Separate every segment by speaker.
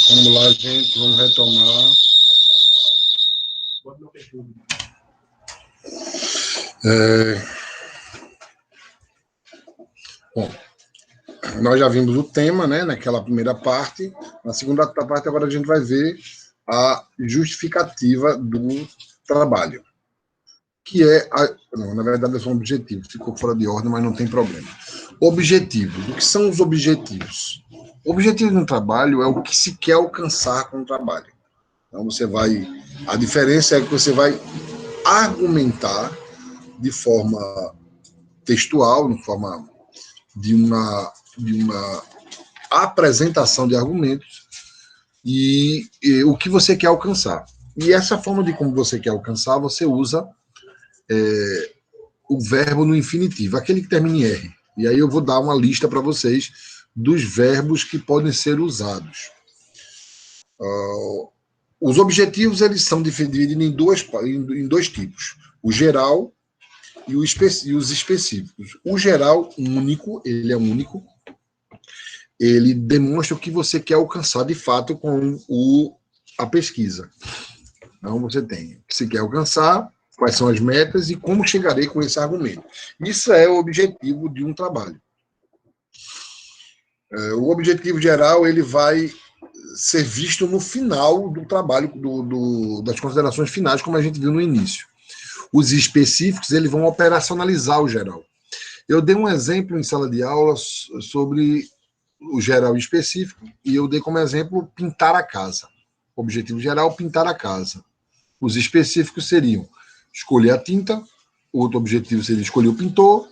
Speaker 1: Vamos lá, gente, vamos retomar. Bom, nós já vimos o tema, né, naquela primeira parte. Na segunda parte, agora a gente vai ver a justificativa do trabalho, que é, não, na verdade, é um objetivo. Ficou fora de ordem, mas não tem problema. Objetivo. O que são os objetivos? O objetivo de um trabalho é o que se quer alcançar com o trabalho. Então, você vai... A diferença é que você vai argumentar de forma textual, de forma de uma apresentação de argumentos e o que você quer alcançar. E essa forma de como você quer alcançar, você usa o verbo no infinitivo, aquele que termina em R. E aí eu vou dar uma lista para vocês dos verbos que podem ser usados. Os objetivos, eles são divididos em dois tipos. O geral e os específicos. O geral, único, ele é único. Ele demonstra o que você quer alcançar de fato com a pesquisa. Então, você tem o que você quer alcançar, quais são as metas e como chegarei com esse argumento. Isso é o objetivo de um trabalho. O objetivo geral, ele vai ser visto no final do trabalho, das considerações finais, como a gente viu no início. Os específicos, eles vão operacionalizar o geral. Eu dei um exemplo em sala de aula sobre o geral e específico, e eu dei como exemplo pintar a casa. Objetivo geral, pintar a casa. Os específicos seriam escolher a tinta, outro objetivo seria escolher o pintor,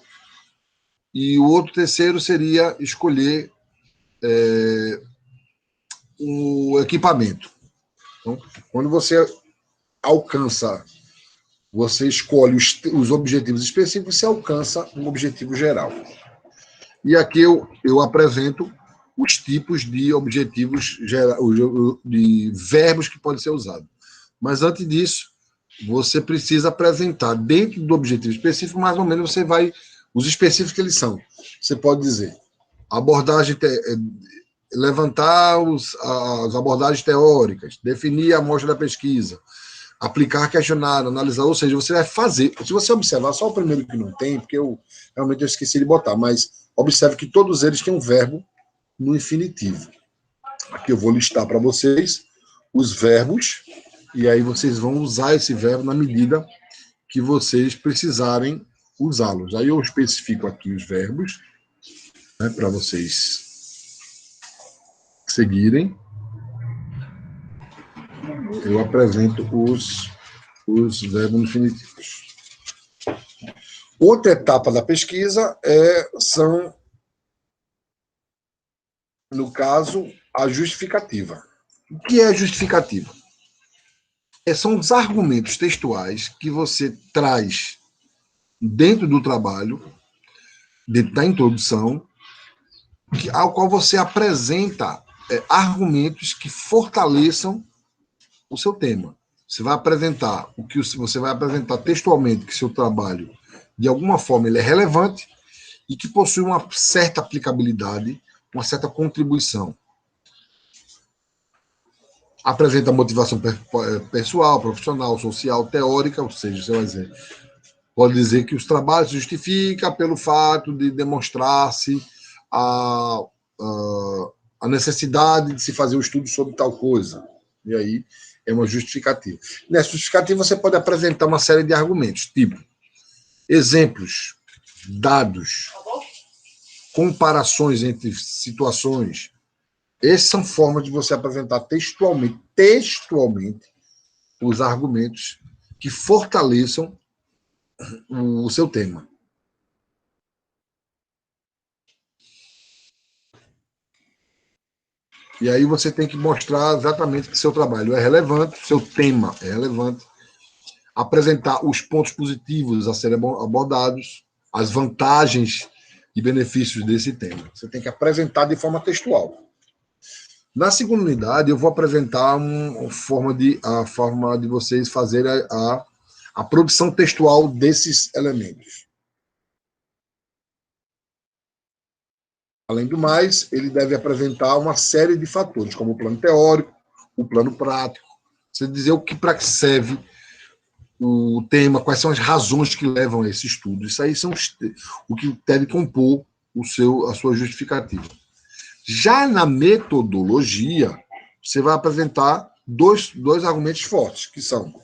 Speaker 1: e o outro terceiro seria escolher o equipamento. Então, quando você alcança, você escolhe os objetivos específicos, você alcança um objetivo geral. E aqui eu apresento os tipos de objetivos de verbos que podem ser usados. Mas antes disso, você precisa apresentar dentro do objetivo específico, mais ou menos você vai... Os específicos que eles são. Você pode dizer, abordagem, levantar as abordagens teóricas, definir a amostra da pesquisa, aplicar questionário, analisar, ou seja, você vai fazer. Se você observar, só o primeiro que não tem, porque realmente eu esqueci de botar, mas observe que todos eles têm um verbo no infinitivo. Aqui eu vou listar para vocês os verbos, e aí vocês vão usar esse verbo na medida que vocês precisarem usá-los. Aí eu especifico aqui os verbos, né, para vocês seguirem. Eu apresento os verbos infinitivos. Outra etapa da pesquisa são, no caso, a justificativa. O que é a justificativa? São os argumentos textuais que você traz dentro do trabalho, dentro da introdução, ao qual você apresenta argumentos que fortaleçam o seu tema. Você vai apresentar o que você vai apresentar textualmente, que seu trabalho, de alguma forma, ele é relevante e que possui uma certa aplicabilidade, uma certa contribuição. Apresenta motivação pessoal, profissional, social, teórica, ou seja, você vai dizer, pode dizer que os trabalhos se justificam pelo fato de demonstrar-se a necessidade de se fazer um estudo sobre tal coisa. E aí é uma justificativa. Nessa justificativa você pode apresentar uma série de argumentos, tipo exemplos, dados, comparações entre situações. Essas são formas de você apresentar textualmente os argumentos que fortaleçam o seu tema. E aí você tem que mostrar exatamente que seu trabalho é relevante, seu tema é relevante, apresentar os pontos positivos a serem abordados, as vantagens e benefícios desse tema. Você tem que apresentar de forma textual. Na segunda unidade, eu vou apresentar a forma de vocês fazerem a produção textual desses elementos. Além do mais, ele deve apresentar uma série de fatores, como o plano teórico, o plano prático, você dizer o que para que serve o tema, quais são as razões que levam a esse estudo. Isso aí são o que deve compor a sua justificativa. Já na metodologia, você vai apresentar dois argumentos fortes, que são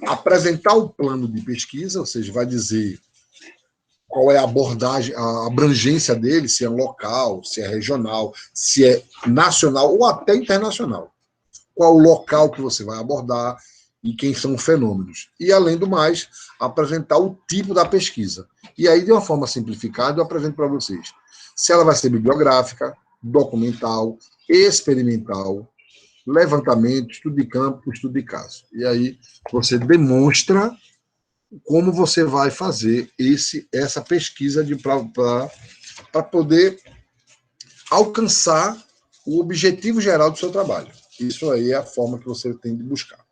Speaker 1: apresentar o plano de pesquisa, ou seja, vai dizer qual é a abordagem, a abrangência dele, se é local, se é regional, se é nacional ou até internacional. Qual o local que você vai abordar e quem são os fenômenos. E, além do mais, apresentar o tipo da pesquisa. E aí, de uma forma simplificada, eu apresento para vocês se ela vai ser bibliográfica, documental, experimental, levantamento, estudo de campo, estudo de caso. E aí você demonstra como você vai fazer essa pesquisa para poder alcançar o objetivo geral do seu trabalho. Isso aí é a forma que você tem de buscar.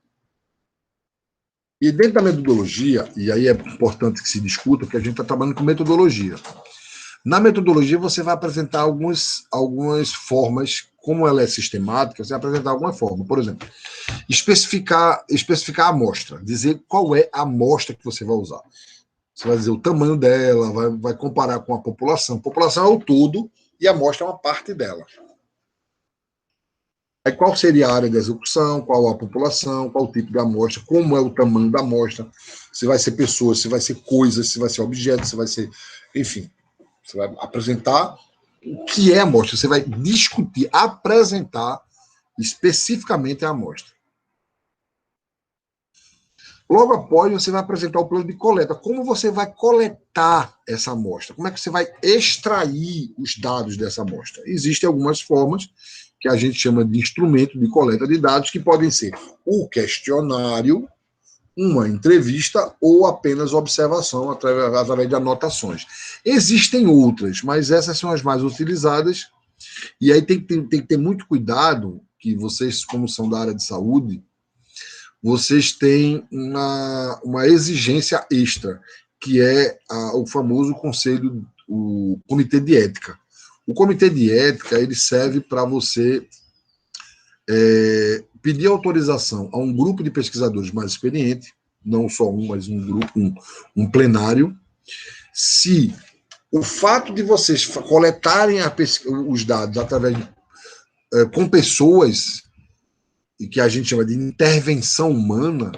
Speaker 1: E dentro da metodologia, e aí é importante que se discuta, porque a gente está trabalhando com metodologia. Na metodologia, você vai apresentar algumas formas, como ela é sistemática, você vai apresentar alguma forma. Por exemplo, especificar a amostra, dizer qual é a amostra que você vai usar. Você vai dizer o tamanho dela, vai comparar com a população. A população é o todo e a amostra é uma parte dela. Aí qual seria a área de execução, qual a população, qual o tipo de amostra, como é o tamanho da amostra, se vai ser pessoas, se vai ser coisas, se vai ser objetos, se vai ser... Enfim, você vai apresentar o que é a amostra, você vai discutir, apresentar especificamente a amostra. Logo após, você vai apresentar o plano de coleta. Como você vai coletar essa amostra? Como é que você vai extrair os dados dessa amostra? Existem algumas formas que a gente chama de instrumento de coleta de dados, que podem ser o questionário, uma entrevista ou apenas observação através de anotações. Existem outras, mas essas são as mais utilizadas. E aí tem que ter muito cuidado, que vocês, como são da área de saúde, vocês têm uma exigência extra, que é o famoso conselho, o comitê de ética. O comitê de ética ele serve para você pedir autorização a um grupo de pesquisadores mais experiente, não só um, mas um grupo, um plenário, se o fato de vocês coletarem os dados através com pessoas, que a gente chama de intervenção humana,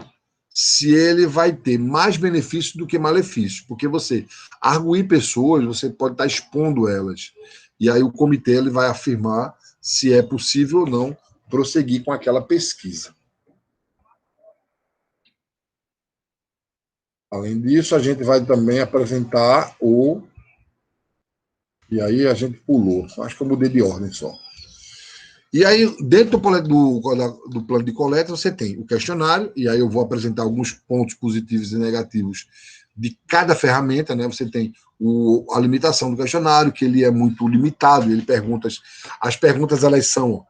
Speaker 1: se ele vai ter mais benefício do que malefício, porque você arguir pessoas, você pode estar expondo elas, e aí o comitê ele vai afirmar se é possível ou não prosseguir com aquela pesquisa. Além disso, a gente vai também apresentar e aí a gente pulou, acho que eu mudei de ordem só. E aí, dentro do plano de coleta, você tem o questionário, e aí eu vou apresentar alguns pontos positivos e negativos de cada ferramenta, né? Você tem a limitação do questionário, que ele é muito limitado, as perguntas elas são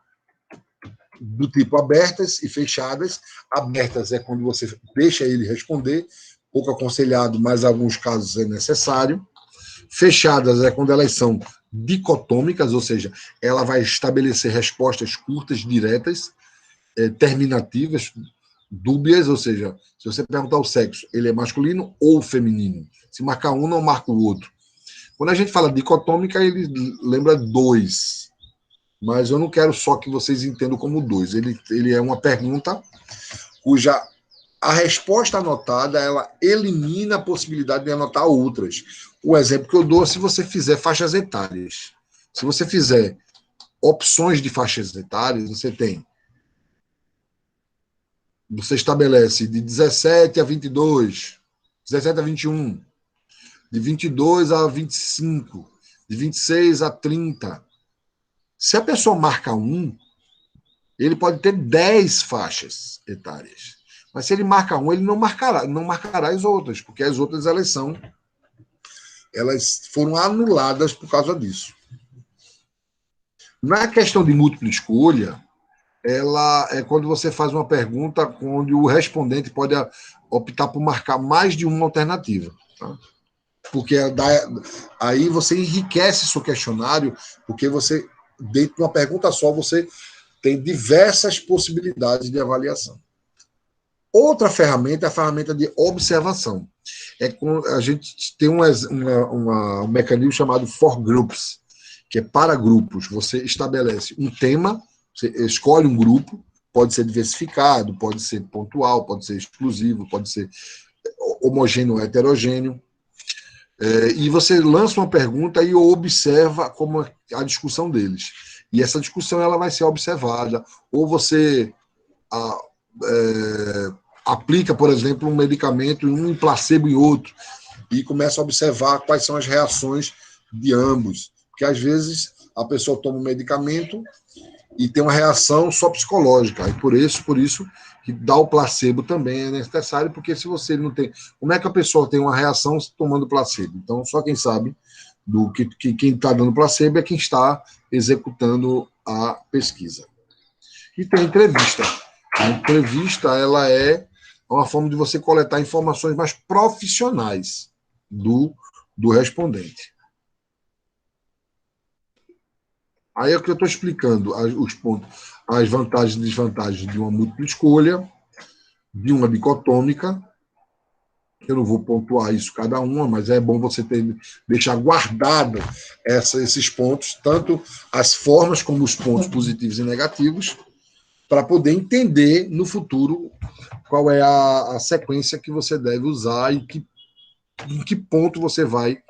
Speaker 1: do tipo abertas e fechadas. Abertas é quando você deixa ele responder, pouco aconselhado, mas em alguns casos é necessário. Fechadas é quando elas são dicotômicas, ou seja, ela vai estabelecer respostas curtas, diretas, terminativas, dúbias, ou seja, se você perguntar o sexo, ele é masculino ou feminino. Se marcar um, não marca o outro. Quando a gente fala dicotômica, ele lembra dois, mas eu não quero só que vocês entendam como dois. Ele é uma pergunta cuja a resposta anotada ela elimina a possibilidade de anotar outras. O exemplo que eu dou é se você fizer faixas etárias. Se você fizer opções de faixas etárias, você estabelece de 17 a 22, 17 a 21, de 22 a 25, de 26 a 30. Se a pessoa marca um, ele pode ter 10 faixas etárias. Mas se ele marca um, ele não marcará as outras, porque as outras elas foram anuladas por causa disso. Na questão de múltipla escolha, ela é quando você faz uma pergunta onde o respondente pode optar por marcar mais de uma alternativa. Tá? porque aí você enriquece seu questionário, porque você, dentro de uma pergunta só, você tem diversas possibilidades de avaliação. Outra ferramenta é a ferramenta de observação. A gente tem um mecanismo chamado for groups, que é para grupos. Você estabelece um tema, você escolhe um grupo, pode ser diversificado, pode ser pontual, pode ser exclusivo, pode ser homogêneo ou heterogêneo. E você lança uma pergunta e observa como a discussão deles. E essa discussão ela vai ser observada. Ou você aplica, por exemplo, um medicamento em um placebo em outro e começa a observar quais são as reações de ambos. Porque, às vezes, a pessoa toma um medicamento e tem uma reação só psicológica. E por isso que dar o placebo também é necessário, porque se você não tem... Como é que a pessoa tem uma reação tomando placebo? Então, só quem sabe quem está dando placebo é quem está executando a pesquisa. E tem entrevista. A entrevista ela é uma forma de você coletar informações mais profissionais do respondente. Aí é o que eu estou explicando, os pontos, as vantagens e desvantagens de uma múltipla escolha, de uma dicotômica. Eu não vou pontuar isso cada uma, mas é bom você deixar guardado esses pontos, tanto as formas como os pontos positivos e negativos, para poder entender no futuro qual é a sequência que você deve usar e em que ponto você vai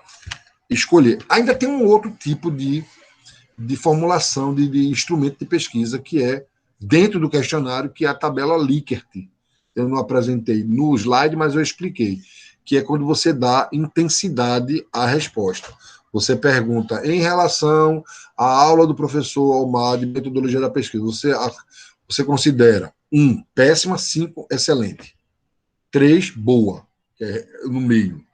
Speaker 1: escolher. Ainda tem um outro tipo de formulação de instrumento de pesquisa, que é dentro do questionário, que é a tabela Likert. Eu não apresentei no slide, mas eu expliquei, que é quando você dá intensidade à resposta. Você pergunta, em relação à aula do professor Almar de metodologia da pesquisa, você considera 1, péssima, 5, excelente, 3, boa, que é no meio.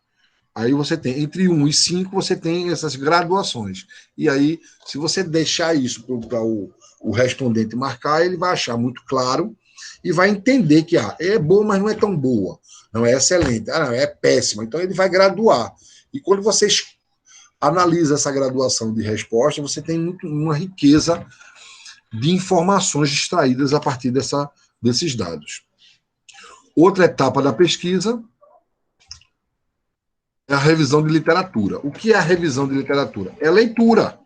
Speaker 1: Aí você tem, entre 1 e 5, você tem essas graduações. E aí, se você deixar isso para o respondente marcar, ele vai achar muito claro e vai entender que é boa, mas não é tão boa. Não é excelente. Não, é péssima. Então, ele vai graduar. E quando você analisa essa graduação de resposta, você tem uma riqueza de informações extraídas a partir desses dados. Outra etapa da pesquisa é a revisão de literatura. O que é a revisão de literatura? É leitura.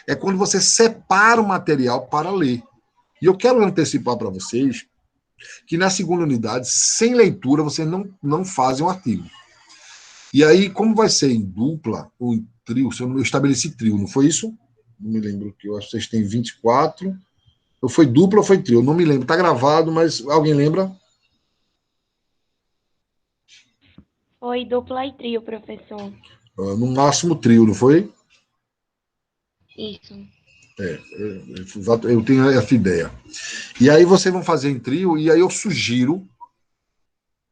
Speaker 1: É quando você separa o material para ler. E eu quero antecipar para vocês que na segunda unidade, sem leitura, vocês não fazem um artigo. E aí, como vai ser em dupla ou em trio, eu estabeleci trio, não foi isso? Não me lembro, que eu acho que vocês têm 24. Ou foi dupla ou foi trio? Não me lembro. Está gravado, mas alguém lembra?
Speaker 2: Foi dupla e trio, professor.
Speaker 1: No máximo trio, não foi?
Speaker 2: Isso.
Speaker 1: Eu tenho essa ideia. E aí vocês vão fazer em trio, e aí eu sugiro,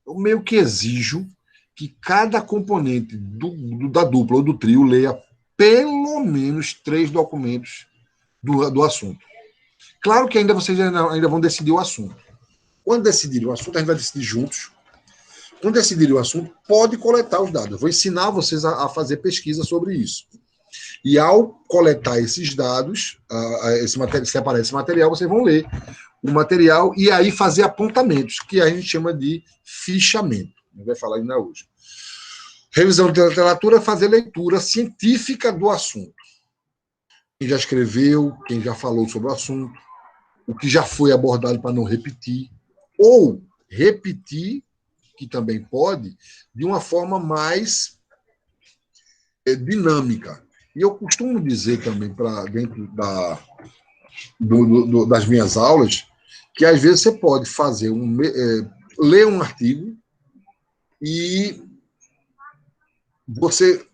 Speaker 1: eu meio que exijo, que cada componente da dupla ou do trio leia pelo menos 3 documentos do assunto. Claro que vocês ainda vão decidir o assunto. Quando decidirem o assunto, a gente vai decidir juntos. Quando decidirem o assunto, pode coletar os dados. Eu vou ensinar vocês a fazer pesquisa sobre isso. E ao coletar esses dados, separar esse material, vocês vão ler o material e aí fazer apontamentos, que a gente chama de fichamento. A gente vai falar ainda hoje. Revisão de literatura é fazer leitura científica do assunto. Quem já escreveu, quem já falou sobre o assunto, o que já foi abordado para não repetir, ou repetir, que também pode, de uma forma mais dinâmica. E eu costumo dizer também, dentro das minhas aulas, que às vezes você pode fazer ler um artigo e você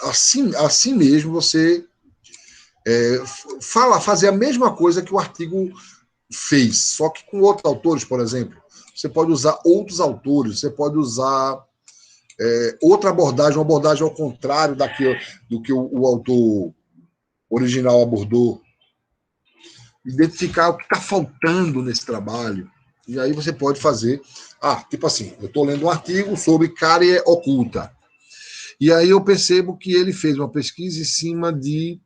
Speaker 1: assim mesmo, você fazer a mesma coisa que o artigo fez, só que com outros autores, por exemplo. Você pode usar outros autores, você pode usar outra abordagem, uma abordagem ao contrário do que o autor original abordou. Identificar o que está faltando nesse trabalho. E aí você pode fazer... tipo assim, eu estou lendo um artigo sobre cárie oculta. E aí eu percebo que ele fez uma pesquisa em cima de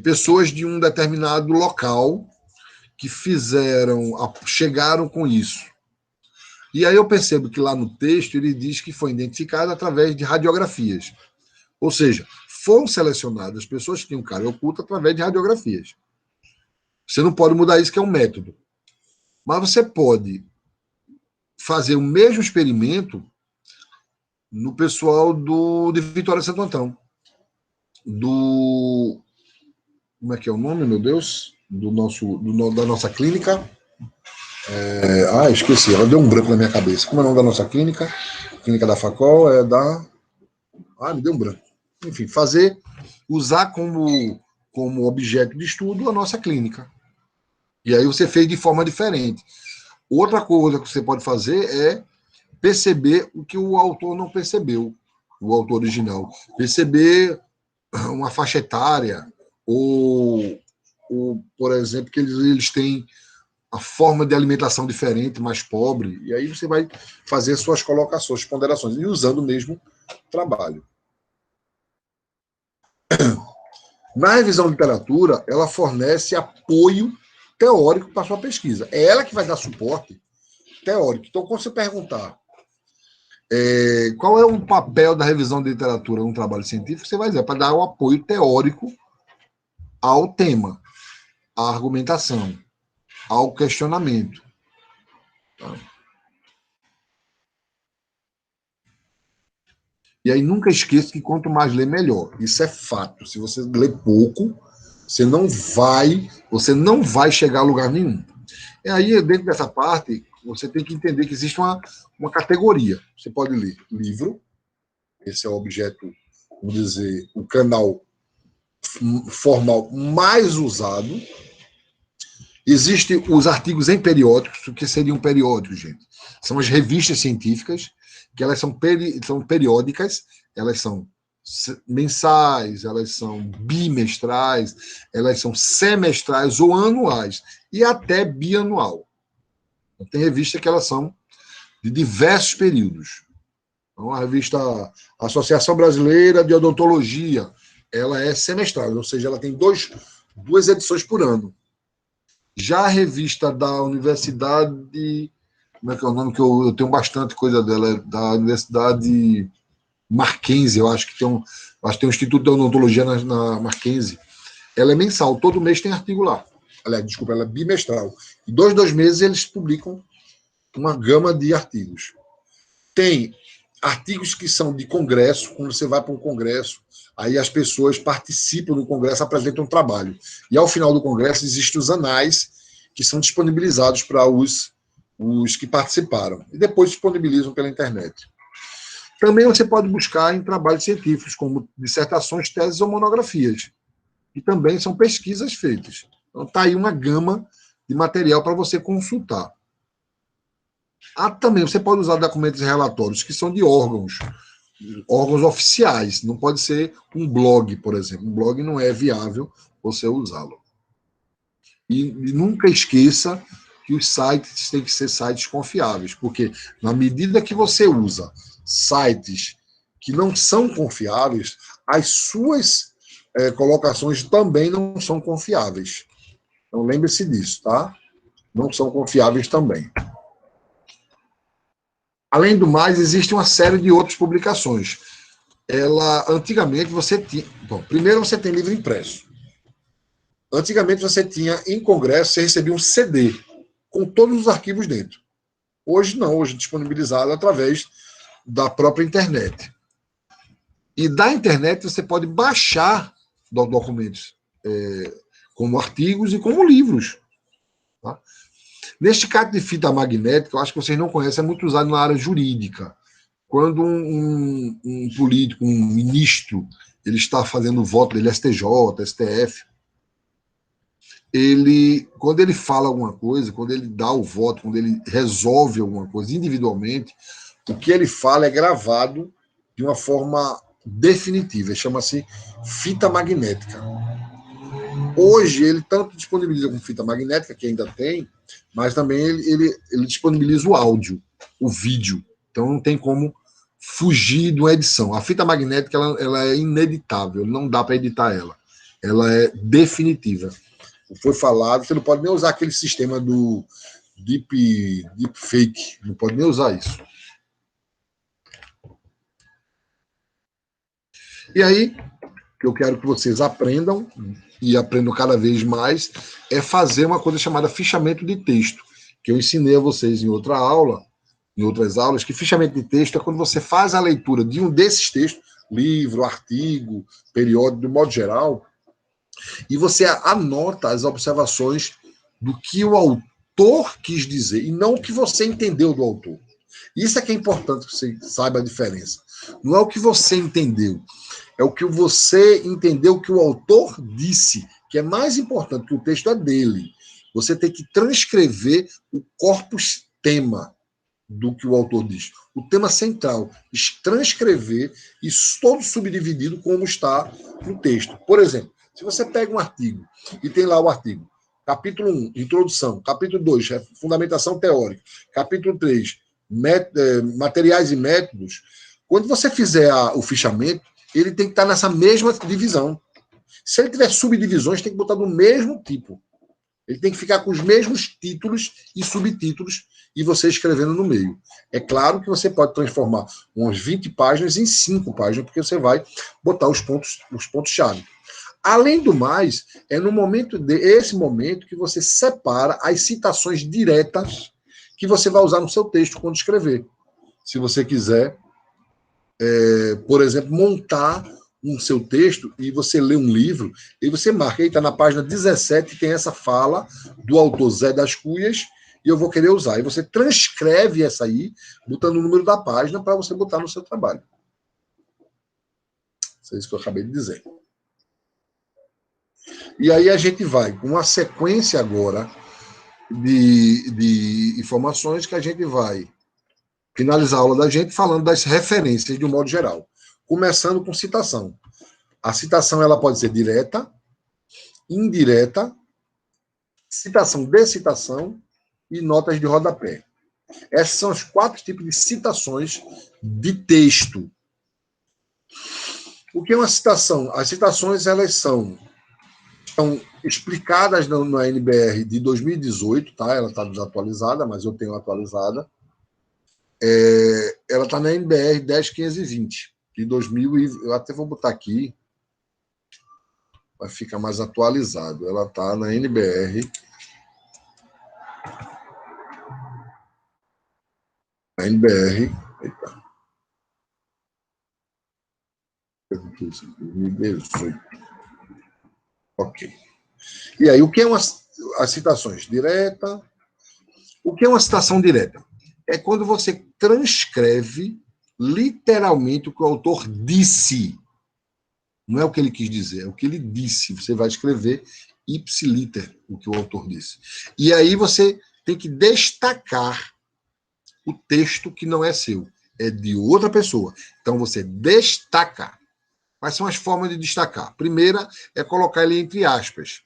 Speaker 1: pessoas de um determinado local que chegaram com isso. E aí eu percebo que lá no texto ele diz que foi identificado através de radiografias. Ou seja, foram selecionadas pessoas que tinham cárie oculta através de radiografias. Você não pode mudar isso, que é um método. Mas você pode fazer o mesmo experimento no pessoal de Vitória de Santo Antão. Como é que é o nome, meu Deus? Da nossa clínica. Esqueci, ela deu um branco na minha cabeça. Como é o nome da nossa clínica? Clínica da Facol é da... me deu um branco. Enfim, usar como objeto de estudo a nossa clínica. E aí você fez de forma diferente. Outra coisa que você pode fazer é perceber o que o autor não percebeu, o autor original. Perceber uma faixa etária, ou por exemplo, que eles têm a forma de alimentação diferente, mais pobre, e aí você vai fazer suas colocações, ponderações, e usando o mesmo trabalho. Na revisão de literatura, ela fornece apoio teórico para a sua pesquisa. É ela que vai dar suporte teórico. Então, quando você perguntar qual é o papel da revisão de literatura num trabalho científico, você vai dizer para dar o apoio teórico ao tema, à argumentação, ao questionamento. Tá? E aí nunca esqueça que quanto mais ler, melhor. Isso é fato. Se você ler pouco, você não vai chegar a lugar nenhum. E aí, dentro dessa parte, você tem que entender que existe uma categoria. Você pode ler livro, esse é o objeto, vamos dizer, o canal formal mais usado. Existem os artigos em periódicos. O que seria um periódico, gente? São as revistas científicas, que elas são periódicas, elas são mensais, elas são bimestrais, elas são semestrais ou anuais, e até bianual. Tem revista que elas são de diversos períodos. Então, a revista Associação Brasileira de Odontologia, ela é semestral, ou seja, ela tem duas edições por ano. Já a revista da Universidade, como é que é o nome, que eu tenho bastante coisa dela, é da Universidade Mackenzie, eu acho que tem um Instituto de Odontologia na Mackenzie. Ela é mensal, todo mês tem artigo lá. Aliás, desculpa, ela é bimestral. E 2 meses eles publicam uma gama de artigos. Tem artigos que são de congresso, quando você vai para um congresso, aí as pessoas participam do congresso, apresentam um trabalho. E ao final do congresso existem os anais que são disponibilizados para os que participaram. E depois disponibilizam pela internet. Também você pode buscar em trabalhos científicos, como dissertações, teses ou monografias, que também são pesquisas feitas. Então, está aí uma gama de material para você consultar. Também você pode usar documentos e relatórios que são de órgãos oficiais. Não pode ser um blog, por exemplo. Um blog não é viável você usá-lo. E nunca esqueça que os sites têm que ser sites confiáveis, porque na medida que você usa sites que não são confiáveis, as suas colocações também não são confiáveis. Então, lembre-se disso, tá? Não são confiáveis também. Além do mais, existe uma série de outras publicações. Antigamente, você tinha... Bom, primeiro, você tem livro impresso. Antigamente, você tinha, em congresso, você recebia um CD com todos os arquivos dentro. Hoje, não. Hoje, disponibilizado através da própria internet. E da internet, você pode baixar documentos, como artigos e como livros. Tá? Neste caso de fita magnética, eu acho que vocês não conhecem, é muito usado na área jurídica. Quando um político, um ministro, ele está fazendo o voto dele, STJ, STF, quando ele fala alguma coisa, quando ele dá o voto, quando ele resolve alguma coisa individualmente, o que ele fala é gravado de uma forma definitiva, chama-se fita magnética. Hoje, ele tanto disponibiliza com fita magnética, que ainda tem, mas também ele disponibiliza o áudio, o vídeo Então não tem como fugir de uma edição. A fita magnética ela é ineditável, não dá para editar ela. Ela é definitiva. Foi falado, você não pode nem usar aquele sistema do deepfake, não pode nem usar isso. E aí, o que eu quero que vocês aprendam, e aprendam cada vez mais, é fazer uma coisa chamada fichamento de texto, que eu ensinei a vocês em outra aula, em outras aulas, que fichamento de texto é quando você faz a leitura de um desses textos, livro, artigo, periódico, de modo geral, e você anota as observações do que o autor quis dizer, e não o que você entendeu do autor. Isso é que é importante que você saiba a diferença. Não é o que você entendeu, é o que você entendeu que o autor disse, que é mais importante, que o texto é dele. Você tem que transcrever o corpus tema do que o autor diz. O tema central, transcrever isso todo subdividido como está no texto. Por exemplo, se você pega um artigo e tem lá o artigo, capítulo 1, introdução, capítulo 2, fundamentação teórica, capítulo 3, materiais e métodos, quando você fizer o fichamento, ele tem que estar nessa mesma divisão. Se ele tiver subdivisões, tem que botar do mesmo tipo. Ele tem que ficar com os mesmos títulos e subtítulos e você escrevendo no meio. É claro que você pode transformar umas 20 páginas em 5 páginas, porque você vai botar os pontos-chave. Além do mais, é no momento esse momento que você separa as citações diretas que você vai usar no seu texto quando escrever. Se você quiser, por exemplo, montar um seu texto e você lê um livro, e você marca, está na página 17, tem essa fala do autor Zé das Cunhas, e eu vou querer usar. E você transcreve essa aí, botando o número da página para você botar no seu trabalho. Isso é isso que eu acabei de dizer. E aí a gente vai com uma sequência agora de informações que a gente vai finalizar a aula da gente falando das referências de um modo geral. Começando com citação. A citação ela pode ser direta, indireta, citação de citação e notas de rodapé. Esses são os 4 tipos de citações de texto. O que é uma citação? As citações elas estão explicadas na NBR de 2018, tá? Ela está desatualizada, mas eu tenho atualizada. Ela está na NBR 10.520, de 2000, eu até vou botar aqui, vai ficar mais atualizado. Ela está na NBR. Na NBR. Eita. 2018. Ok. E aí, o que é as citações? Direta. O que é uma citação direta? É quando você transcreve literalmente o que o autor disse. Não é o que ele quis dizer, é o que ele disse. Você vai escrever ipsiliter, o que o autor disse. E aí você tem que destacar o texto que não é seu, é de outra pessoa. Então você destaca. Quais são as formas de destacar? Primeira é colocar ele entre aspas.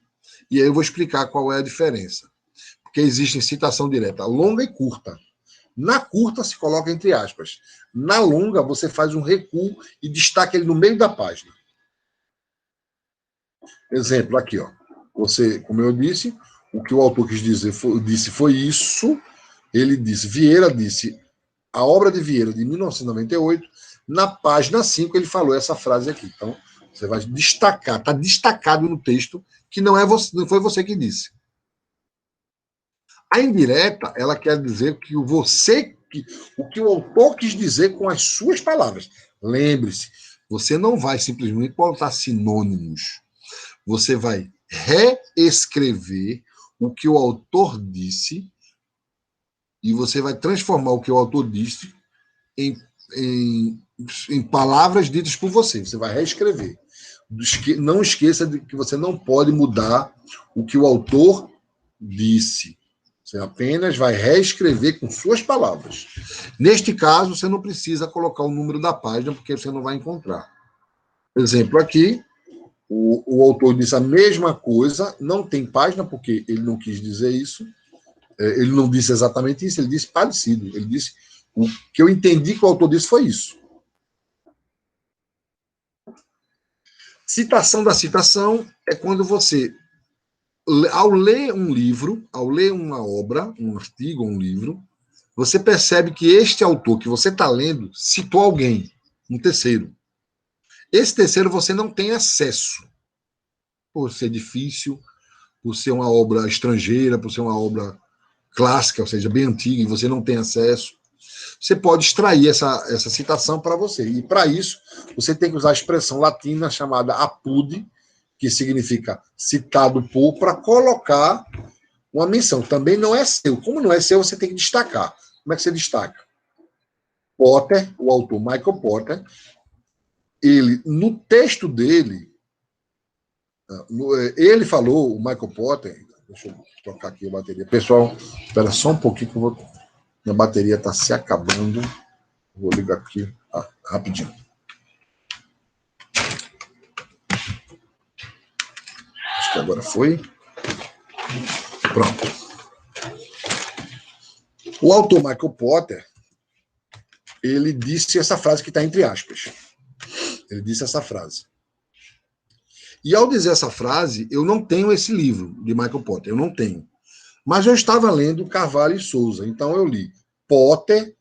Speaker 1: E aí eu vou explicar qual é a diferença. Porque existe citação direta longa e curta. Na curta se coloca entre aspas. Na longa você faz um recuo e destaca ele no meio da página. Exemplo aqui, ó. Você, como eu disse, o que o autor quis dizer foi isso. Ele disse, Vieira disse, a obra de Vieira de 1998, na página 5 ele falou essa frase aqui. Então, você vai destacar, está destacado no texto que não foi você que disse. A indireta, ela quer dizer que o que o autor quis dizer com as suas palavras. Lembre-se, você não vai simplesmente botar sinônimos. Você vai reescrever o que o autor disse e você vai transformar o que o autor disse em palavras ditas por você. Você vai reescrever. Não esqueça de que você não pode mudar o que o autor disse. Você apenas vai reescrever com suas palavras. Neste caso, você não precisa colocar o número da página, porque você não vai encontrar. Exemplo aqui, o autor disse a mesma coisa, não tem página, porque ele não quis dizer isso, ele não disse exatamente isso, ele disse parecido. Ele disse O que eu entendi que o autor disse foi isso. Citação da citação é quando você, ao ler um livro, ao ler uma obra, um artigo, um livro, você percebe que este autor que você está lendo citou alguém, um terceiro. Esse terceiro você não tem acesso, por ser difícil, por ser uma obra estrangeira, por ser uma obra clássica, ou seja, bem antiga, e você não tem acesso. Você pode extrair essa citação para você. E, para isso, você tem que usar a expressão latina chamada apud, que significa citado por, para colocar uma menção. Também não é seu. Como não é seu, você tem que destacar. Como é que você destaca? Potter, o autor Michael Potter, ele, no texto dele, ele falou, o Michael Potter, deixa eu trocar aqui a bateria. Pessoal, espera só um pouquinho que minha bateria está se acabando. Vou ligar aqui rapidinho. Acho que agora foi. Pronto. O autor Michael Potter, ele disse essa frase que está entre aspas. Ele disse essa frase. E ao dizer essa frase, eu não tenho esse livro de Michael Potter, eu não tenho. Mas eu estava lendo Carvalho e Souza, então eu li. Potter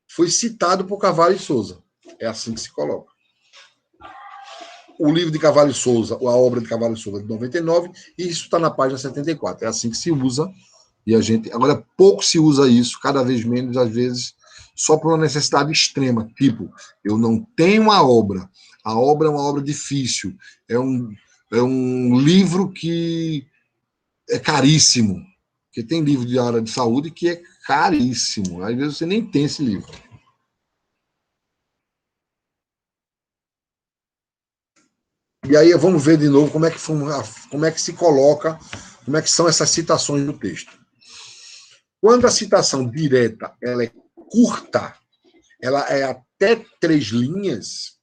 Speaker 1: foi citado por Carvalho e Souza. É assim que se coloca. O livro de Carvalho e Souza, a obra de Carvalho e Souza de 99, e isso está na página 74. É assim que se usa. E a gente. Agora, pouco se usa isso, cada vez menos, às vezes, só por uma necessidade extrema. Tipo, eu não tenho a obra é uma obra difícil, é um livro que é caríssimo. Porque tem livro de área de saúde que é caríssimo. Às vezes você nem tem esse livro. E aí vamos ver de novo como é que se coloca, como é que são essas citações no texto. Quando a citação direta ela é curta, ela é até 3 linhas,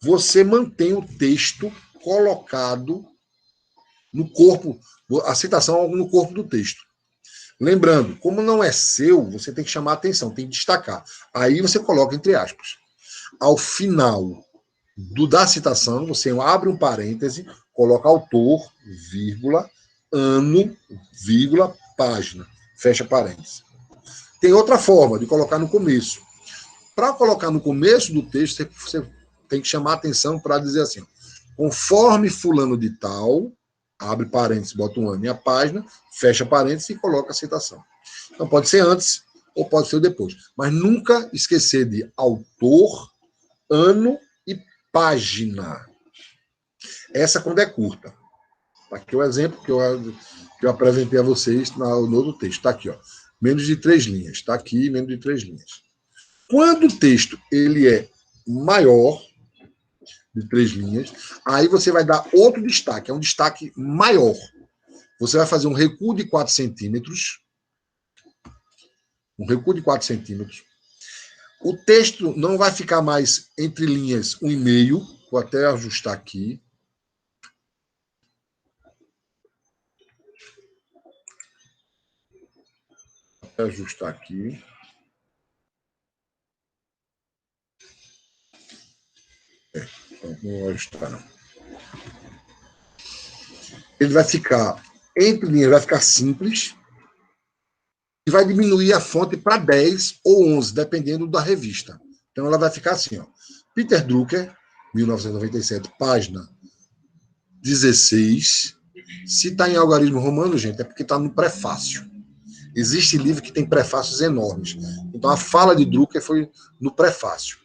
Speaker 1: você mantém o texto colocado no corpo, a citação no corpo do texto. Lembrando, como não é seu, você tem que chamar a atenção, tem que destacar. Aí você coloca entre aspas. Ao final da citação, você abre um parêntese, coloca autor, vírgula, ano, vírgula, página. Fecha parêntese. Tem outra forma de colocar no começo. Para colocar no começo do texto, você tem que chamar a atenção para dizer assim, conforme fulano de tal, abre parênteses, bota um ano e a página, fecha parênteses e coloca a citação. Então pode ser antes ou pode ser depois. Mas nunca esquecer de autor, ano e página. Essa quando é curta. Tá aqui o exemplo que eu apresentei a vocês no outro texto. Está aqui, ó. Menos de 3 linhas. Está aqui, menos de 3 linhas. Quando o texto ele é maior, de 3 linhas, aí você vai dar outro destaque, é um destaque maior. Você vai fazer um recuo de 4 centímetros. Um recuo de 4 centímetros. O texto não vai ficar mais entre linhas 1,5. Vou até ajustar aqui. Vou ajustar aqui. Não vou ajustar, não. Ele vai ficar entre linhas, vai ficar simples. E vai diminuir a fonte para 10 ou 11, dependendo da revista. Então, ela vai ficar assim, ó. Peter Drucker, 1997, página 16. Se está em algarismo romano, gente, é porque está no prefácio. Existe livro que tem prefácios enormes. Então, a fala de Drucker foi no prefácio.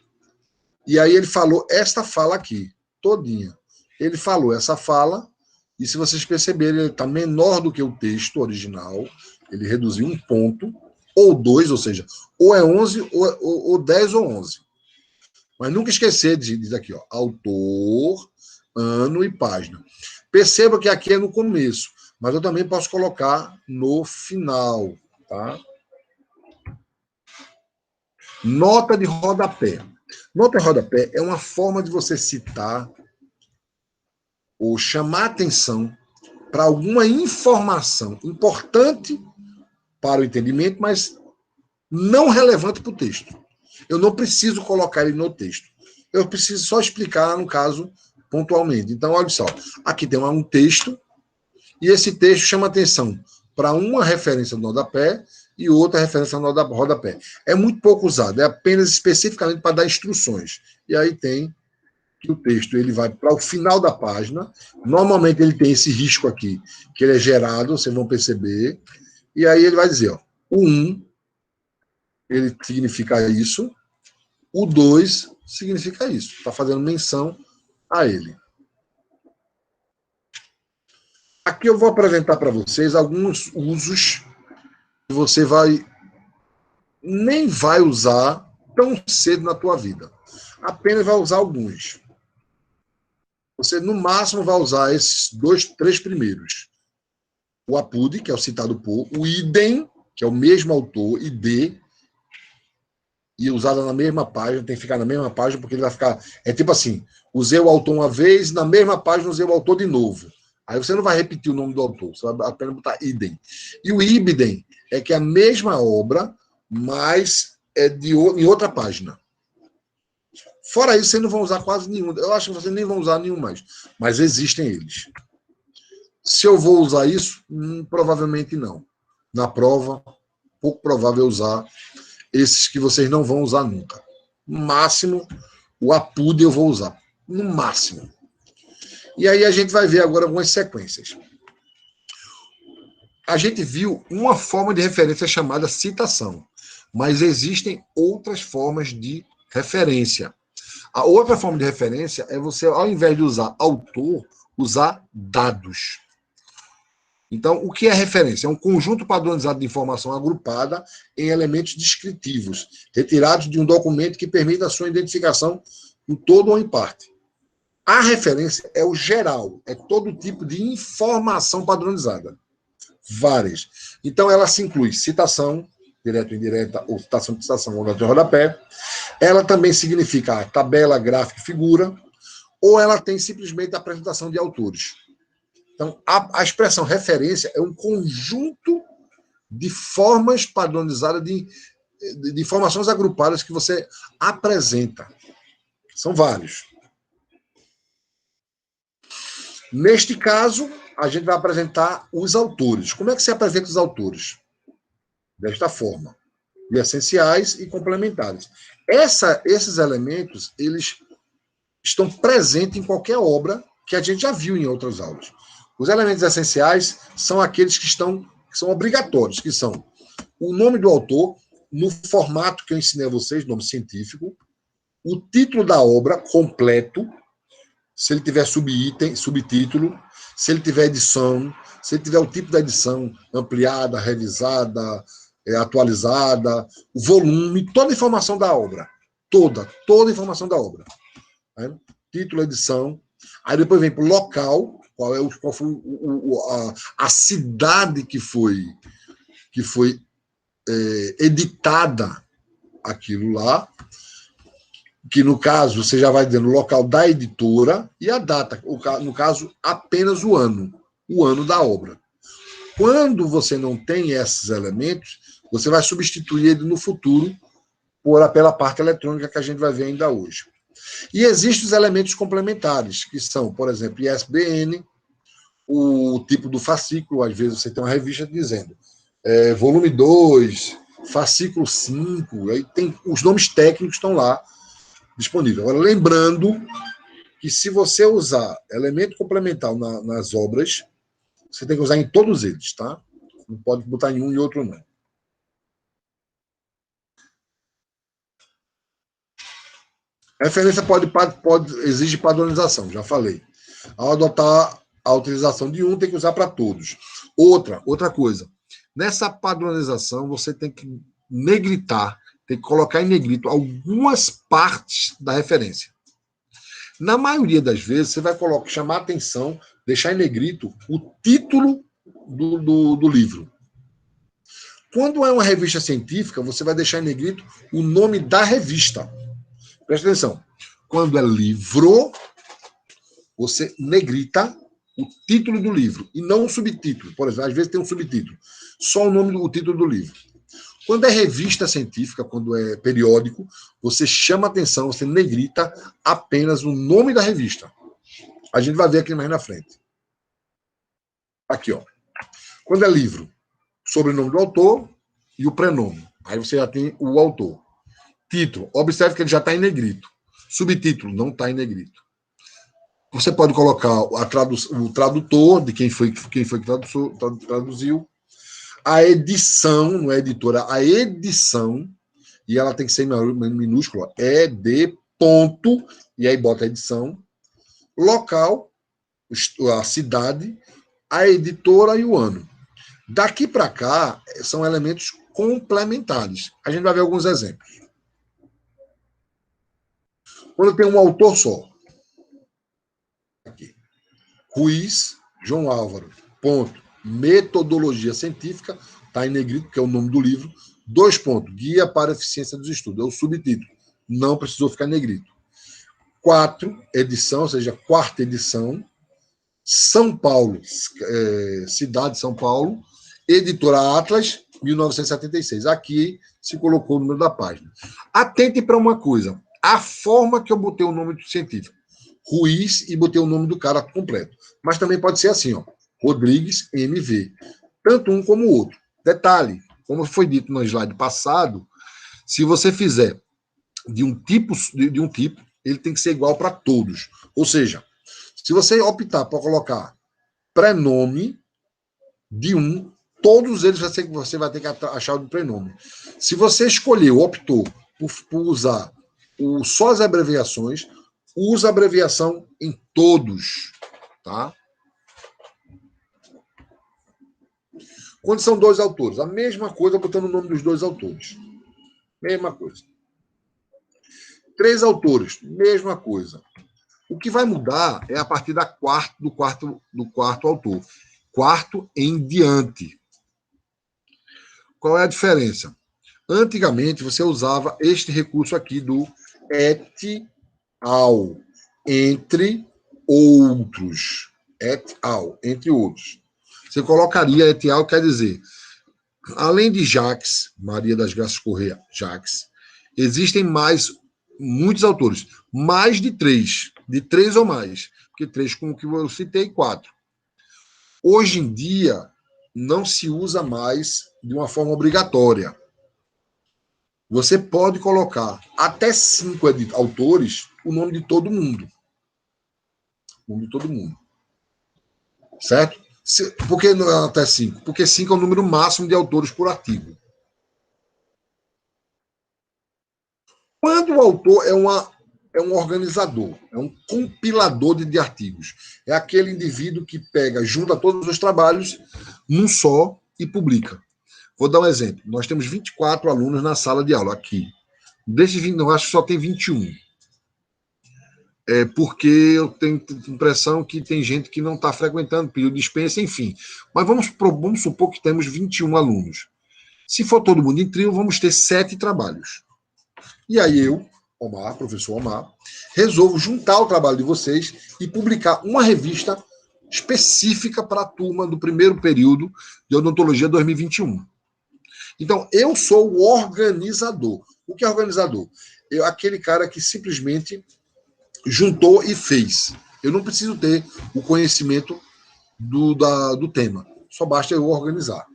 Speaker 1: E aí ele falou esta fala aqui, todinha. Ele falou essa fala, e se vocês perceberem, ele está menor do que o texto original. Ele reduziu 1 ponto, ou 2, ou seja, ou é 11, ou 10 ou 11. Mas nunca esquecer de dizer aqui, ó, autor, ano e página. Perceba que aqui é no começo, mas eu também posso colocar no final, tá? Nota de rodapé. Nota de rodapé é uma forma de você citar ou chamar atenção para alguma informação importante para o entendimento, mas não relevante para o texto. Eu não preciso colocar ele no texto. Eu preciso só explicar, no caso, pontualmente. Então, olha só. Aqui tem um texto, e esse texto chama atenção para uma referência no rodapé e outra referência no rodapé. É muito pouco usado, é apenas especificamente para dar instruções. E aí tem que o texto ele vai para o final da página. Normalmente ele tem esse risco aqui, que ele é gerado, vocês vão perceber. E aí ele vai dizer, ó, o 1, ele significa isso, o 2 significa isso. Está fazendo menção a ele. Aqui eu vou apresentar para vocês alguns usos que você nem vai usar tão cedo na tua vida. Apenas vai usar alguns. Você, no máximo, vai usar esses 3 primeiros. O APUD, que é o citado por, o idem, que é o mesmo autor, ID, e usada na mesma página, tem que ficar na mesma página, porque ele vai ficar... É tipo assim, usei o autor uma vez, na mesma página usei o autor de novo. Aí você não vai repetir o nome do autor, você vai apenas botar idem. E o ibidem é que é a mesma obra, mas é em outra página. Fora isso, vocês não vão usar quase nenhum. Eu acho que vocês nem vão usar nenhum mais. Mas existem eles. Se eu vou usar isso, provavelmente não. Na prova, pouco provável usar esses que vocês não vão usar nunca. No máximo, o APUD eu vou usar. No máximo. E aí a gente vai ver agora algumas sequências. A gente viu uma forma de referência chamada citação, mas existem outras formas de referência. A outra forma de referência é você, ao invés de usar autor, usar dados. Então, o que é referência? É um conjunto padronizado de informação agrupada em elementos descritivos, retirados de um documento que permita a sua identificação em todo ou em parte. A referência é o geral, é todo tipo de informação padronizada. Várias. Então, ela se inclui citação, direta ou indireta, ou citação ou nota de rodapé. Ela também significa tabela, gráfico, figura, ou ela tem simplesmente a apresentação de autores. Então, a expressão referência é um conjunto de formas padronizadas de informações agrupadas que você apresenta. São vários. Neste caso, a gente vai apresentar os autores. Como é que se apresenta os autores? Desta forma. De essenciais e complementares. Esses elementos, eles estão presentes em qualquer obra que a gente já viu em outras aulas. Os elementos essenciais são aqueles que são obrigatórios, que são o nome do autor, no formato que eu ensinei a vocês, nome científico, o título da obra completo, se ele tiver subitem, subtítulo, se ele tiver edição, se ele tiver o tipo da edição ampliada, revisada, atualizada, o volume, toda a informação da obra. Toda a informação da obra. Né? Título, edição. Aí depois vem para o local, qual foi a cidade que foi editada aquilo lá, que no caso você já vai dizendo o local da editora e a data, no caso apenas o ano da obra. Quando você não tem esses elementos, você vai substituir ele no futuro pela parte eletrônica que a gente vai ver ainda hoje. E existem os elementos complementares, que são, por exemplo, ISBN, o tipo do fascículo, às vezes você tem uma revista dizendo volume 2, fascículo 5, aí tem os nomes técnicos estão lá disponíveis. Agora, lembrando que se você usar elemento complementar nas obras, você tem que usar em todos eles, tá? Não pode botar em um e outro não. Referência exige padronização, já falei. Ao adotar a utilização de um, tem que usar para todos. Outra coisa. Nessa padronização, você tem que negritar, tem que colocar em negrito algumas partes da referência. Na maioria das vezes, você vai chamar a atenção, deixar em negrito o título do livro. Quando é uma revista científica, você vai deixar em negrito o nome da revista. Presta atenção. Quando é livro, você negrita o título do livro e não o subtítulo. Por exemplo, às vezes tem um subtítulo. Só o título do livro. Quando é revista científica, quando é periódico, você chama atenção, você negrita apenas o nome da revista. A gente vai ver aqui mais na frente. Aqui, ó. Quando é livro, sobrenome do autor e o prenome. Aí você já tem o autor. Título, observe que ele já está em negrito. Subtítulo, não está em negrito. Você pode colocar o tradutor, de quem foi que traduziu. A edição, não é editora, a edição, e ela tem que ser em minúscula, ED, ponto, e aí bota a edição. Local, a cidade, a editora e o ano. Daqui para cá, são elementos complementares. A gente vai ver alguns exemplos. Quando tem um autor só. Aqui. Ruiz, João Álvaro, ponto. Metodologia científica, está em negrito, que é o nome do livro. 2 pontos. Guia para a eficiência dos estudos. É o subtítulo. Não precisou ficar em negrito. 4, edição, ou seja, 4ª edição. São Paulo, cidade de São Paulo. Editora Atlas, 1976. Aqui se colocou o número da página. Atente para uma coisa. A forma que eu botei o nome do científico. Ruiz e botei o nome do cara completo. Mas também pode ser assim, ó. Rodrigues, MV. Tanto um como o outro. Detalhe, como foi dito no slide passado, se você fizer de um tipo, ele tem que ser igual para todos. Ou seja, se você optar por colocar prenome de um, todos eles você vai ter que achar o prenome. Se você optou por usar só as abreviações, usa abreviação em todos, tá? Quando são 2 autores, a mesma coisa, botando o nome dos 2 autores. Mesma coisa. 3 autores, mesma coisa. O que vai mudar é a partir do quarto autor. 4º em diante. Qual é a diferença? Antigamente, você usava este recurso aqui do et al, entre outros. Et al, entre outros. Você colocaria et al, quer dizer, além de Jacques, Maria das Graças Corrêa, Jacques, existem muitos autores, mais de 3 ou mais, porque 3 com o que eu citei, 4. Hoje em dia, não se usa mais de uma forma obrigatória. Você pode colocar até 5 autores o nome de todo mundo. O nome de todo mundo. Certo? Por que até 5? Porque 5 é o número máximo de autores por artigo. Quando o autor é um organizador, é um compilador de artigos, é aquele indivíduo que junta todos os trabalhos num só e publica. Vou dar um exemplo. Nós temos 24 alunos na sala de aula aqui. Desses 20, eu acho que só tem 21. Porque eu tenho a impressão que tem gente que não está frequentando, período de dispensa, enfim. Mas vamos supor que temos 21 alunos. Se for todo mundo em trio, vamos ter 7 trabalhos. E aí eu, Omar, professor Omar, resolvo juntar o trabalho de vocês e publicar uma revista específica para a turma do primeiro período de odontologia 2021. Então, eu sou o organizador. O que é organizador? Aquele cara que simplesmente juntou e fez. Eu não preciso ter o conhecimento do tema. Só basta eu organizar.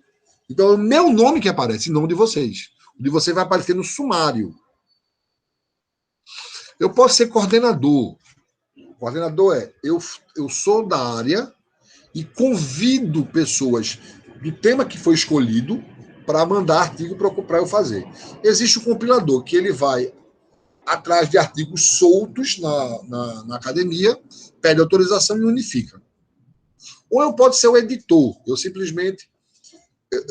Speaker 1: Então, é o meu nome que aparece, não o de vocês. O de vocês vai aparecer no sumário. Eu posso ser coordenador. Coordenador eu sou da área e convido pessoas do tema que foi escolhido para mandar artigo para eu fazer. Existe o compilador, que ele vai atrás de artigos soltos na academia, pede autorização e unifica. Ou eu posso ser o editor. Eu simplesmente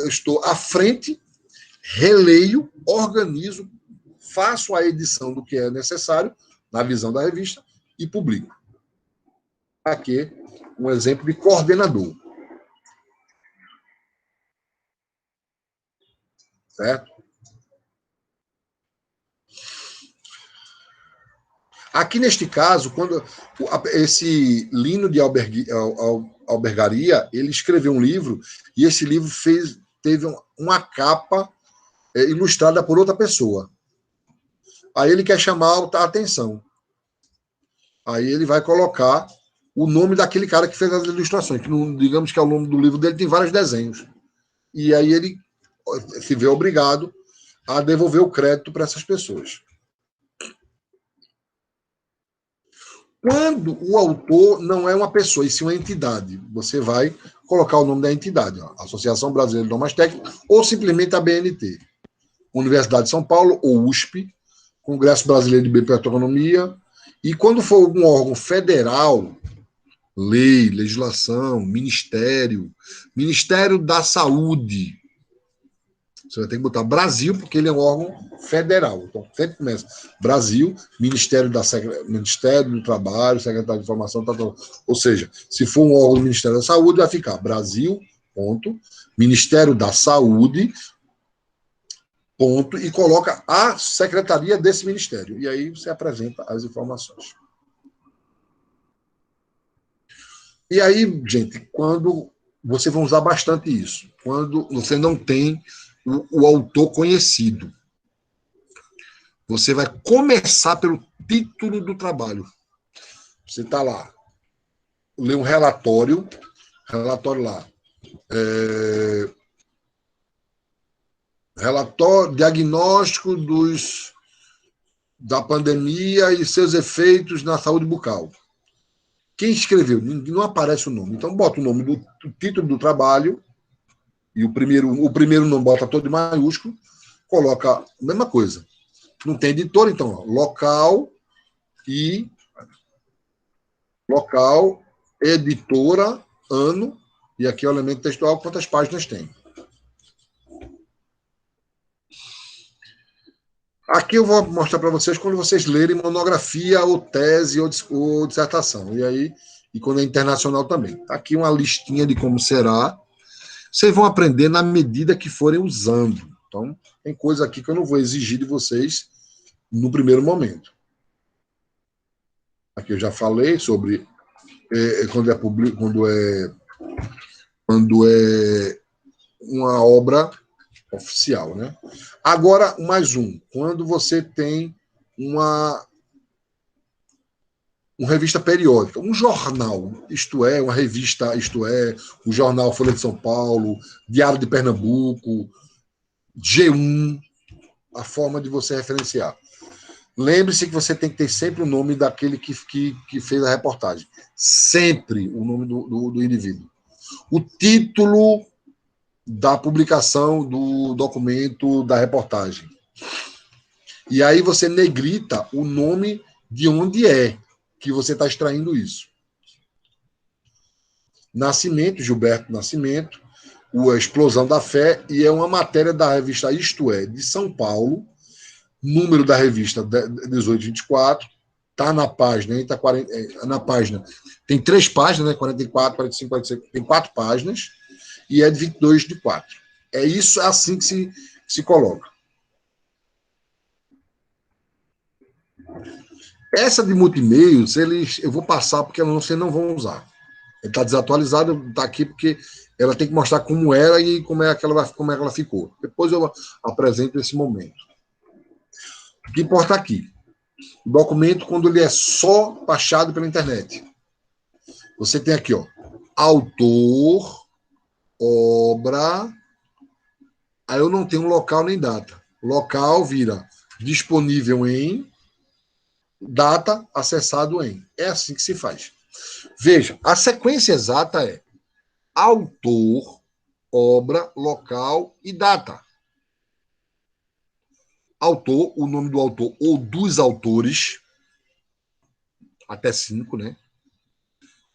Speaker 1: estou à frente, releio, organizo, faço a edição do que é necessário, na visão da revista, e publico. Aqui, um exemplo de coordenador. Certo? Aqui, neste caso, quando esse Lino de Albergaria, ele escreveu um livro, e esse livro teve uma capa ilustrada por outra pessoa. Aí ele quer chamar a atenção. Aí ele vai colocar o nome daquele cara que fez as ilustrações, que digamos que ao longo do livro dele tem vários desenhos. E aí ele se vê obrigado a devolver o crédito para essas pessoas. Quando o autor não é uma pessoa, e sim uma entidade, você vai colocar o nome da entidade, ó, Associação Brasileira de Normas Técnicas, ou simplesmente a BNT, Universidade de São Paulo, ou USP, Congresso Brasileiro de Biblioteconomia, e quando for algum órgão federal, lei, legislação, Ministério da Saúde, você vai ter que botar Brasil, porque ele é um órgão federal. Então, sempre começa Brasil, Ministério do Trabalho, Secretário de Informação, ou seja, se for um órgão do Ministério da Saúde, vai ficar Brasil, ponto, Ministério da Saúde, ponto, e coloca a secretaria desse ministério. E aí você apresenta as informações. E aí, gente, quando vocês vão usar bastante isso, quando você não tem o autor conhecido, você vai começar pelo título do trabalho. Você está lá, lê um relatório lá, relatório diagnóstico da pandemia e seus efeitos na saúde bucal. Quem escreveu? Não aparece o nome. Então, bota o nome do título do trabalho, e o primeiro nome bota todo em maiúsculo, coloca a mesma coisa. Não tem editor, então, ó, local, editora, ano, e aqui é o elemento textual, quantas páginas tem. Aqui eu vou mostrar para vocês quando vocês lerem monografia, ou tese, ou dissertação. E quando é internacional também. Tá aqui uma listinha de como será. Vocês vão aprender na medida que forem usando. Então, tem coisa aqui que eu não vou exigir de vocês no primeiro momento. Aqui eu já falei sobre quando é uma obra oficial, né? Agora, mais um. Quando você tem uma revista periódica, um jornal, isto é, uma revista, isto é, o jornal Folha de São Paulo, Diário de Pernambuco, G1, a forma de você referenciar. Lembre-se que você tem que ter sempre o nome daquele que fez a reportagem. Sempre o nome do indivíduo. O título da publicação do documento da reportagem. E aí você negrita o nome de onde é que você está extraindo isso. Nascimento, Gilberto Nascimento, a Explosão da Fé, e é uma matéria da revista Isto É, de São Paulo, número da revista 1824, está na página, na página, tem 3 páginas, né, 44, 45, 46, tem 4 páginas, e é de 22/4. É isso, é assim que se coloca. Essa de multimeios, eu vou passar porque vocês não vão usar. Ele está desatualizado, está aqui porque ela tem que mostrar como era e como é que ela ficou. Depois eu apresento esse momento. O que importa aqui? O documento, quando ele é só baixado pela internet. Você tem aqui, ó, autor, obra, aí eu não tenho local nem data. Local vira disponível em, data acessado em. É assim que se faz. Veja, a sequência exata é autor, obra, local e data. Autor, o nome do autor ou dos autores, até 5, né?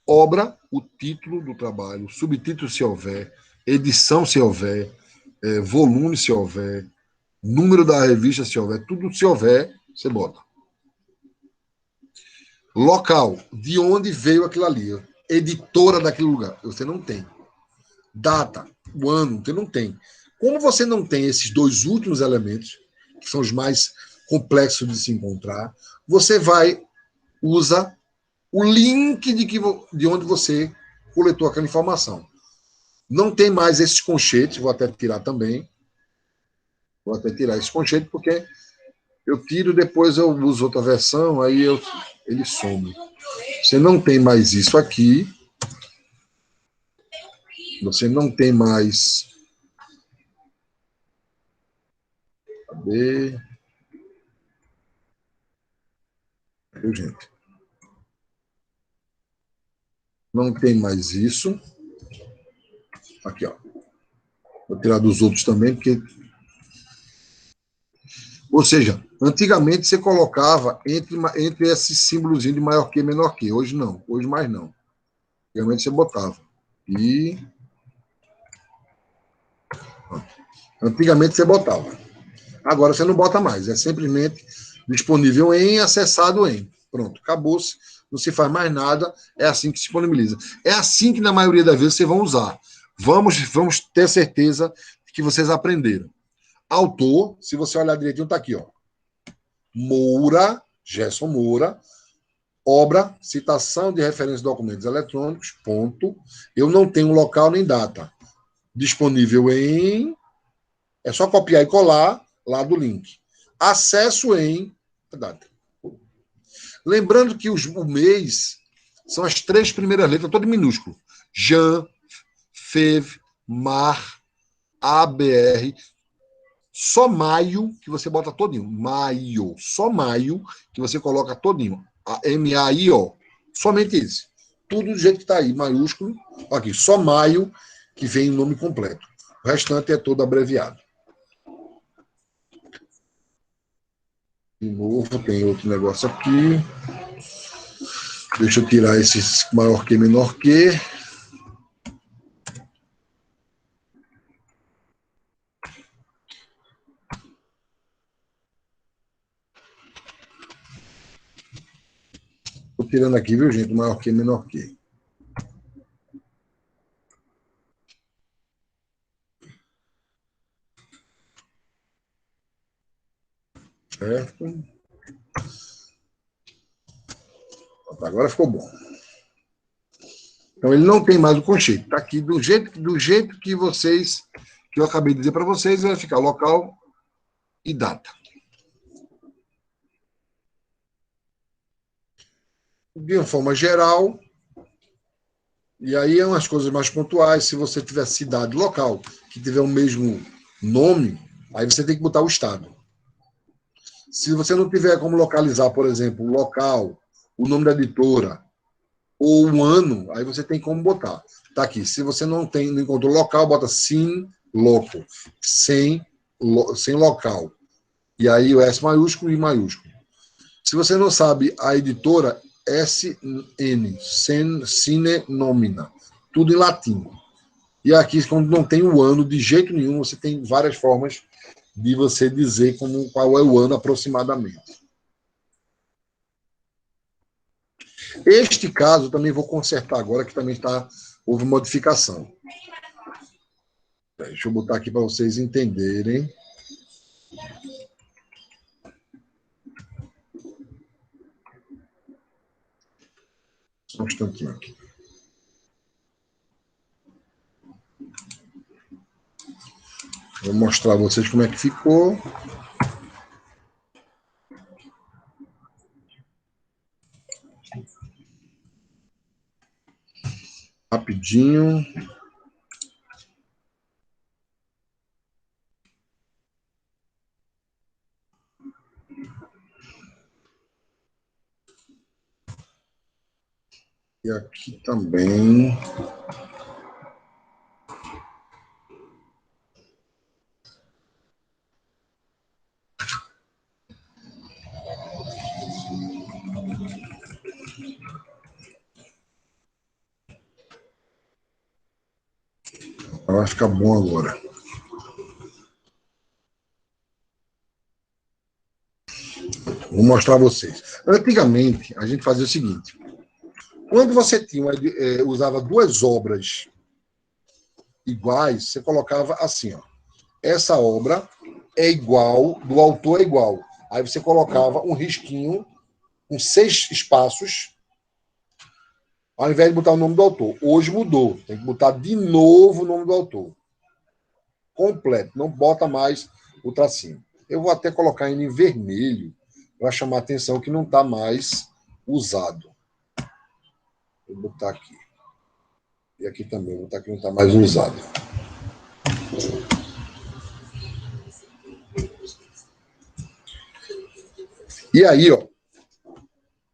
Speaker 1: Obra, o título do trabalho, subtítulo se houver, edição se houver, volume se houver, número da revista se houver, tudo se houver, você bota. Local, de onde veio aquilo ali, editora daquele lugar, você não tem. Data, o ano, você não tem. Como você não tem esses 2 últimos elementos, que são os mais complexos de se encontrar, você usa o link de onde você coletou aquela informação. Não tem mais esses conchetes, vou até tirar também. Vou até tirar esse conceito, porque eu tiro, depois eu uso outra versão, aí ele some. Você não tem mais isso aqui. Você não tem mais... Cadê? Viu, gente? Não tem mais isso. Aqui, ó. Vou tirar dos outros também, porque... Ou seja, antigamente você colocava entre esses símbolos de maior que e menor que. Hoje não. Hoje mais não. Antigamente você botava. E... Antigamente você botava. Agora você não bota mais. É simplesmente disponível em, acessado em. Pronto, acabou-se. Não se faz mais nada. É assim que se disponibiliza. É assim que, na maioria das vezes, vocês vão usar. Vamos ter certeza de que vocês aprenderam. Autor, se você olhar direitinho, está aqui, ó. Moura, Gerson Moura, obra, citação de referência de documentos eletrônicos, ponto. Eu não tenho local nem data. Disponível em... É só copiar e colar lá do link. Acesso em... Data. Lembrando que o mês são as 3 primeiras letras, todo minúsculo. Jan, Fev, Mar, ABR. Só maio que você bota todinho. Maio. Só maio que você coloca todinho. M-A-I-O. Somente esse. Tudo do jeito que está aí, maiúsculo. Aqui, só maio que vem o nome completo. O restante é todo abreviado. De novo, tem outro negócio aqui. Deixa eu tirar esse maior que, menor que. Estou tirando aqui, viu, gente? Maior que, menor que. Certo? Agora ficou bom. Então, ele não tem mais o conceito. Está aqui do jeito que vocês, que eu acabei de dizer para vocês, vai ficar local e data. De uma forma geral, e aí é umas coisas mais pontuais. Se você tiver cidade local que tiver o mesmo nome, aí você tem que botar o estado. Se você não tiver como localizar, por exemplo, o local, o nome da editora ou o ano, aí você tem como botar. Tá aqui. Se você não encontrou local, bota sim loco, sem local. E aí o S maiúsculo e maiúsculo. Se você não sabe a editora, SN, Sine Nomina, tudo em latim. E aqui, quando não tem o ano de jeito nenhum, você tem várias formas de você dizer qual é o ano aproximadamente. Este caso também vou consertar agora, que também houve modificação. Deixa eu botar aqui para vocês entenderem. Só um instantinho aqui. Vou mostrar a vocês como é que ficou. Rapidinho. E aqui também. Vai ficar bom agora. Vou mostrar a vocês. Antigamente, a gente fazia o seguinte. Quando você usava duas obras iguais, você colocava assim, ó. Essa obra é igual, do autor é igual. Aí você colocava um risquinho com 6 espaços, ao invés de botar o nome do autor. Hoje mudou. Tem que botar de novo o nome do autor. Completo. Não bota mais o tracinho. Eu vou até colocar ele em vermelho para chamar a atenção que não está mais usado. Vou botar aqui. E aqui também, vou botar que não está mais usado. E aí, ó,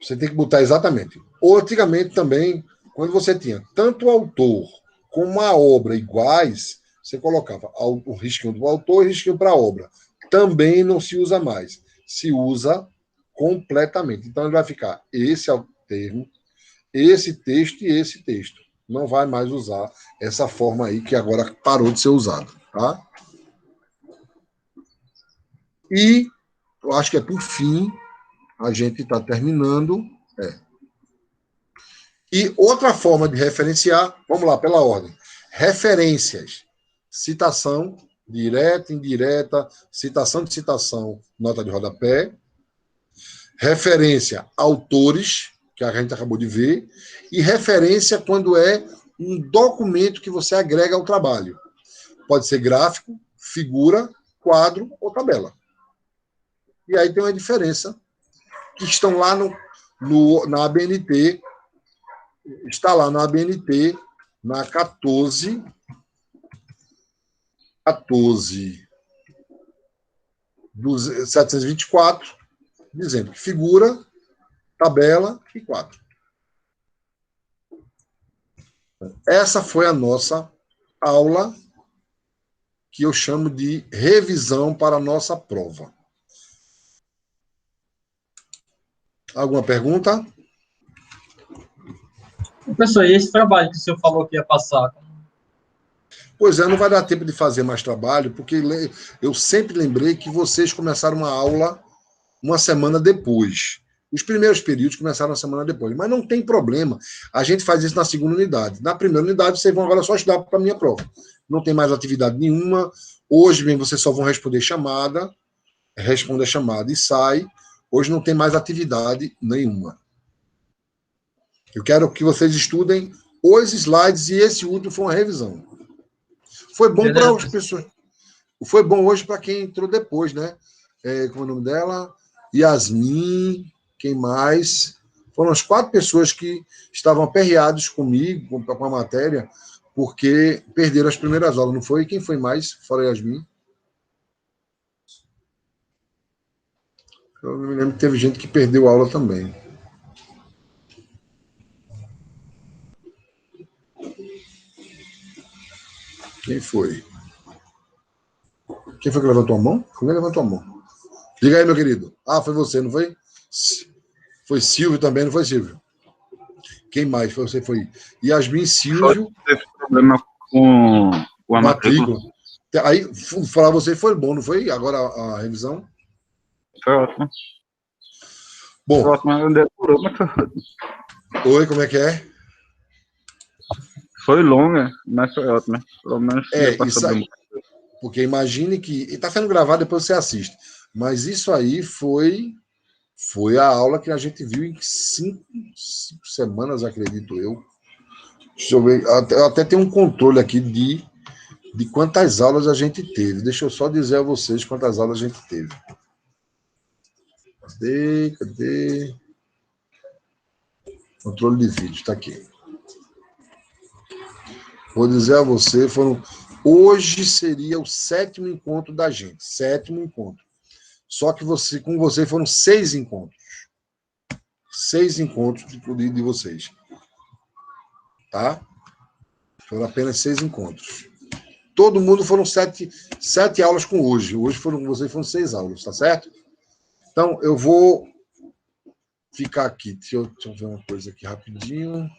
Speaker 1: você tem que botar exatamente. Ou antigamente também, quando você tinha tanto o autor como a obra iguais, você colocava o risquinho do autor e o risquinho para a obra. Também não se usa mais. Se usa completamente. Então, ele vai ficar esse é o termo, esse texto e esse texto. Não vai mais usar essa forma aí que agora parou de ser usada. Tá? E eu acho que é por fim, a gente está terminando. E outra forma de referenciar, vamos lá, pela ordem. Referências. Citação, direta, indireta, citação de citação, nota de rodapé. Referência, autores, que a gente acabou de ver. E referência quando é um documento que você agrega ao trabalho. Pode ser gráfico, figura, quadro ou tabela. E aí tem uma diferença, que estão lá na ABNT, está lá na ABNT, na 14 do 724, dizendo que figura, tabela e quadro. Essa foi a nossa aula, que eu chamo de revisão para a nossa prova. Alguma pergunta?
Speaker 3: Professor, e esse trabalho que o senhor falou que ia passar?
Speaker 1: Pois é, não vai dar tempo de fazer mais trabalho, porque eu sempre lembrei que vocês começaram uma aula uma semana depois. Os primeiros períodos começaram uma semana depois, mas não tem problema. A gente faz isso na segunda unidade. Na primeira unidade, vocês vão agora só estudar para a minha prova. Não tem mais atividade nenhuma. Hoje mesmo vocês só vão responder chamada, responde a chamada e sai. Hoje não tem mais atividade nenhuma. Eu quero que vocês estudem os slides e esse último foi uma revisão. Foi bom para as pessoas. Foi bom hoje para quem entrou depois, né? Como é o nome dela? Yasmin, quem mais? Foram as 4 pessoas que estavam aperreados comigo, com a matéria, porque perderam as primeiras aulas, não foi? Quem foi mais, fora Yasmin? Eu me lembro que teve gente que perdeu a aula também. Quem foi? Quem foi que levantou a mão? Quem levantou a mão? Diga aí, meu querido. Ah, foi você, não foi? Foi Silvio também, não foi, Silvio? Quem mais? Foi você? Foi Yasmin, Silvio.
Speaker 4: Teve problema com a matrícula.
Speaker 1: Aí, falar você foi bom, não foi? Agora a revisão?
Speaker 4: Foi ótimo.
Speaker 1: Bom.
Speaker 4: Foi ótimo, demorou, mas foi ótimo.
Speaker 1: Oi, como é que é?
Speaker 4: Foi longa, mas foi ótimo. Pelo menos
Speaker 1: isso aí. Porque imagine que... Está sendo gravado, depois você assiste. Mas isso aí foi a aula que a gente viu em 5 semanas, acredito eu. Deixa eu ver. Eu até tenho um controle aqui de quantas aulas a gente teve. Deixa eu só dizer a vocês quantas aulas a gente teve. Cadê? Controle de vídeo, está aqui. Vou dizer a você, hoje seria o 7º encontro da gente. 7º encontro. Só que com você foram 6 encontros. 6 encontros de vocês. Tá? Foram apenas 6 encontros. Todo mundo foram 7 aulas com hoje. Hoje vocês foram 6 aulas, tá certo? Então, eu vou ficar aqui. Deixa eu ver uma coisa aqui rapidinho.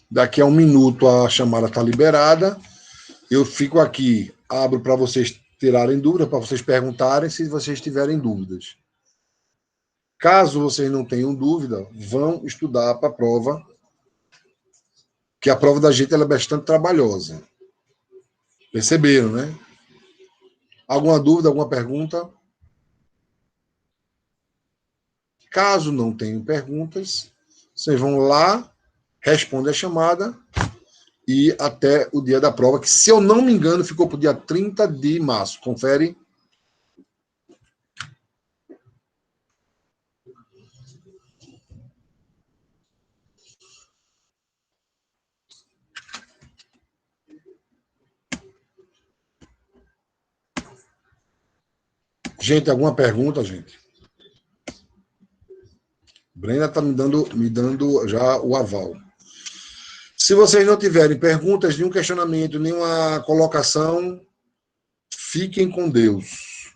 Speaker 1: Daqui a 1 minuto a chamada está liberada. Eu fico aqui, abro para vocês tirarem dúvidas, para vocês perguntarem se vocês tiverem dúvidas. Caso vocês não tenham dúvida, vão estudar para a prova, que a prova da gente ela é bastante trabalhosa. Perceberam, né? Alguma dúvida, alguma pergunta? Caso não tenham perguntas, vocês vão lá, respondem a chamada e até o dia da prova, que, se eu não me engano, ficou para o dia 30 de março. Confere. Gente, alguma pergunta, gente? Brenda está me dando já o aval. Se vocês não tiverem perguntas, nenhum questionamento, nenhuma colocação, fiquem com Deus.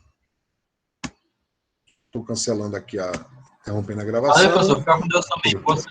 Speaker 1: Estou cancelando aqui interrompendo a gravação.
Speaker 3: Valeu, professor. Fica com Deus também. Boa semana.